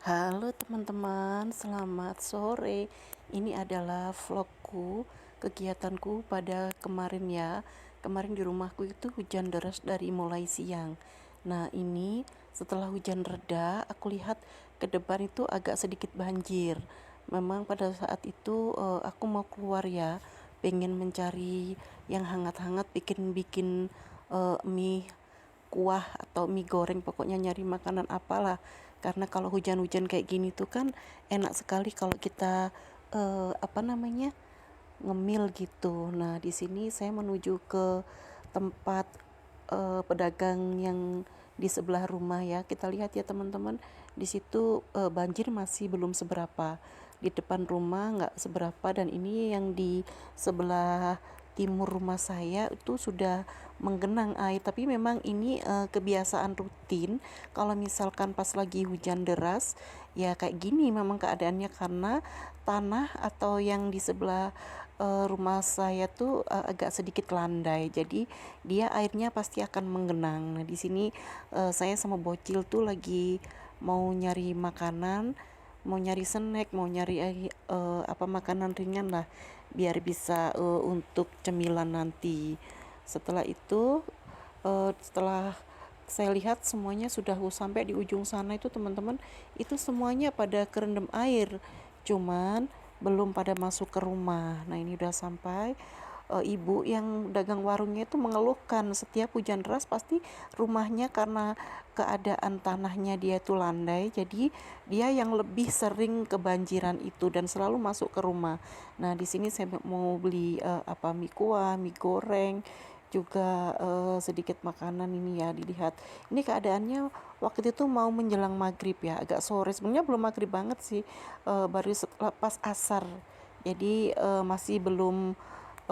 Halo teman-teman, selamat sore. Ini adalah vlogku, kegiatanku pada kemarin ya. Kemarin di rumahku itu hujan deras dari mulai siang. Nah, ini setelah hujan reda, aku lihat ke depan itu agak sedikit banjir. Memang pada saat itu aku mau keluar ya, pengen mencari yang hangat-hangat, bikin-bikin mie kuah atau mie goreng, pokoknya nyari makanan apalah, karena kalau hujan-hujan kayak gini tuh kan enak sekali kalau kita apa namanya, ngemil gitu. Nah, di sini saya menuju ke tempat pedagang yang di sebelah rumah ya. Kita lihat ya teman-teman, di situ banjir masih belum seberapa. Di depan rumah nggak seberapa, dan ini yang di sebelah timur rumah saya itu sudah menggenang air. Tapi memang ini kebiasaan rutin kalau misalkan pas lagi hujan deras ya kayak gini memang keadaannya, karena tanah atau yang di sebelah rumah saya tuh agak sedikit landai, jadi dia airnya pasti akan menggenang. Nah, di sini saya sama bocil tuh lagi mau nyari makanan, mau nyari snack, mau nyari apa makanan ringan lah, biar bisa untuk cemilan nanti. Setelah itu, setelah saya lihat semuanya sudah sampai di ujung sana itu teman-teman, itu semuanya pada kerendam air, cuman belum pada masuk ke rumah. Nah, ini udah sampai. Ibu yang dagang warungnya itu mengeluhkan setiap hujan deras pasti rumahnya, karena keadaan tanahnya dia itu landai, jadi dia yang lebih sering kebanjiran itu dan selalu masuk ke rumah. Nah, di sini saya mau beli apa, mie kuah, mie goreng, juga sedikit makanan ini ya. Dilihat ini keadaannya waktu itu mau menjelang maghrib ya, agak sore, sebenarnya belum maghrib banget sih, baru setelah pas asar, jadi masih belum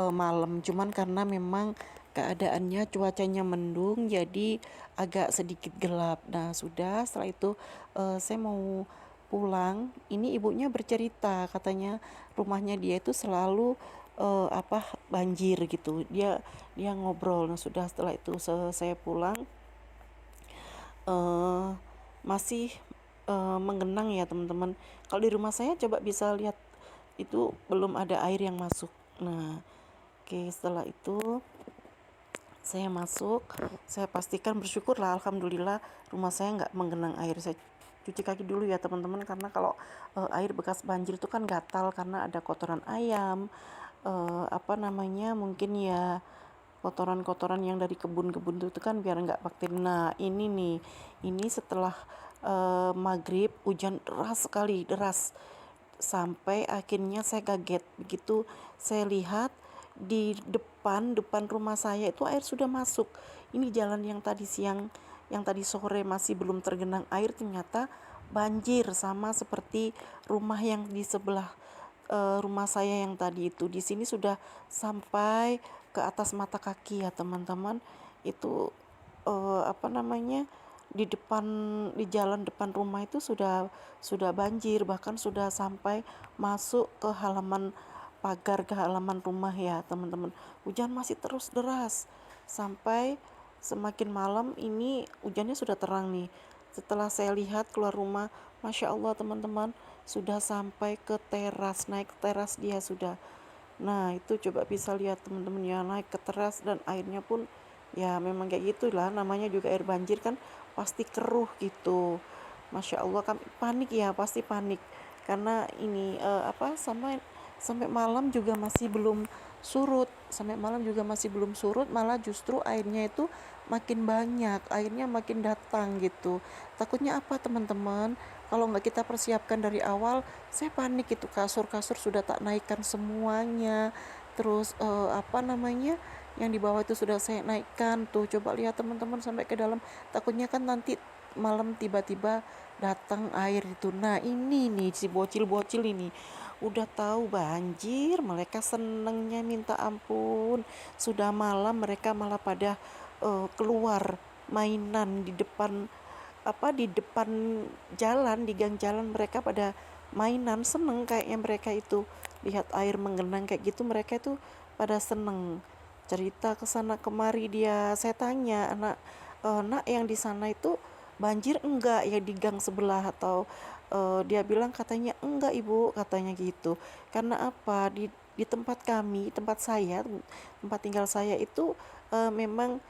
malam, cuman karena memang keadaannya cuacanya mendung jadi agak sedikit gelap. Nah, sudah setelah itu saya mau pulang. Ini ibunya bercerita, katanya rumahnya dia itu selalu apa, banjir gitu. Dia ngobrol. Nah, sudah setelah itu saya pulang, eh masih menggenang ya teman-teman. Kalau di rumah saya coba bisa lihat, itu belum ada air yang masuk. Nah, oke, setelah itu saya masuk, saya pastikan, bersyukur lah, alhamdulillah rumah saya nggak menggenang air. Saya cuci kaki dulu ya teman-teman, karena kalau air bekas banjir itu kan gatal karena ada kotoran ayam, apa namanya, mungkin ya kotoran-kotoran yang dari kebun-kebun itu kan, biar nggak bakteri. Nah, ini nih, ini setelah maghrib hujan deras sekali, deras, sampai akhirnya saya kaget begitu saya lihat di depan depan rumah saya itu air sudah masuk. Ini jalan yang tadi siang, yang tadi sore masih belum tergenang air, ternyata banjir sama seperti rumah yang di sebelah rumah saya yang tadi itu. Di sini sudah sampai ke atas mata kaki ya teman-teman. Itu apa namanya, di depan, di jalan depan rumah itu sudah banjir, bahkan sudah sampai masuk ke halaman, pagar ke halaman rumah ya teman-teman. Hujan masih terus deras sampai semakin malam. Ini hujannya sudah terang nih. Setelah saya lihat keluar rumah, masya Allah teman-teman, sudah sampai ke teras, naik ke teras dia sudah. Nah, itu coba bisa lihat teman-teman ya, naik ke teras dan airnya pun ya memang kayak gitulah, namanya juga air banjir kan pasti keruh gitu. Masya Allah, kami panik ya, pasti panik, karena ini apa, sampai sampai malam juga masih belum surut, sampai malam juga masih belum surut, malah justru airnya itu makin banyak, airnya makin datang gitu. Takutnya apa teman-teman, kalau nggak kita persiapkan dari awal. Saya panik, itu kasur-kasur sudah tak naikkan semuanya, terus apa namanya, yang di bawah itu sudah saya naikkan tuh, coba lihat teman-teman sampai ke dalam. Takutnya kan nanti malam tiba-tiba datang air itu. Nah, ini nih si bocil-bocil ini udah tahu banjir, mereka senengnya minta ampun. Sudah malam mereka malah pada keluar mainan di depan, apa, di depan jalan, di gang jalan, mereka pada mainan, seneng kayaknya mereka itu lihat air menggenang kayak gitu. Mereka itu pada seneng, cerita ke sana kemari dia. Saya tanya, anak, nak yang di sana itu banjir enggak ya di gang sebelah, atau dia bilang katanya enggak ibu, katanya gitu. Karena apa, di tempat kami, tempat saya, tempat tinggal saya itu memang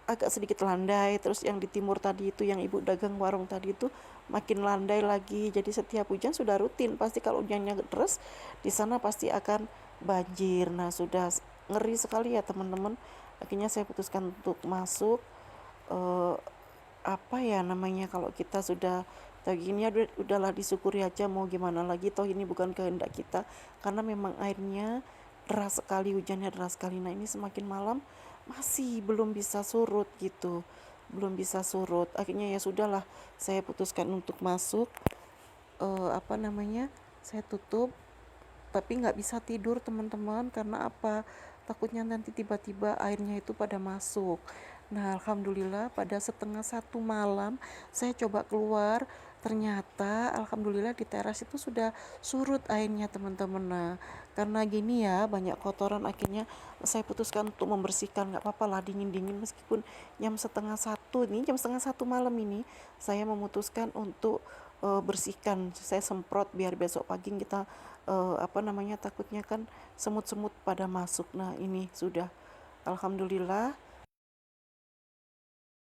agak sedikit landai. Terus yang di timur tadi itu, yang ibu dagang warung tadi itu makin landai lagi. Jadi setiap hujan sudah rutin, pasti kalau hujannya deras di sana pasti akan banjir. Nah, sudah ngeri sekali ya teman-teman. Akhirnya saya putuskan untuk masuk. eh, Apa ya namanya, kalau kita sudah tahu gini ya, udahlah disyukuri aja, mau gimana lagi, toh ini bukan kehendak kita. Karena memang airnya deras sekali, hujannya deras sekali. Nah, ini semakin malam masih belum bisa surut gitu, belum bisa surut. Akhirnya ya sudahlah, saya putuskan untuk masuk. Apa namanya, saya tutup, tapi nggak bisa tidur teman-teman. Karena apa, takutnya nanti tiba-tiba airnya itu pada masuk. Nah, alhamdulillah pada setengah satu malam saya coba keluar, ternyata alhamdulillah di teras itu sudah surut airnya teman-teman. Nah, karena gini ya, banyak kotoran, akhirnya saya putuskan untuk membersihkan. Nggak apa-apa lah, dingin-dingin, meskipun jam setengah satu malam ini saya memutuskan untuk bersihkan. Saya semprot biar besok pagi kita apa namanya, takutnya kan semut-semut pada masuk. Nah, ini sudah alhamdulillah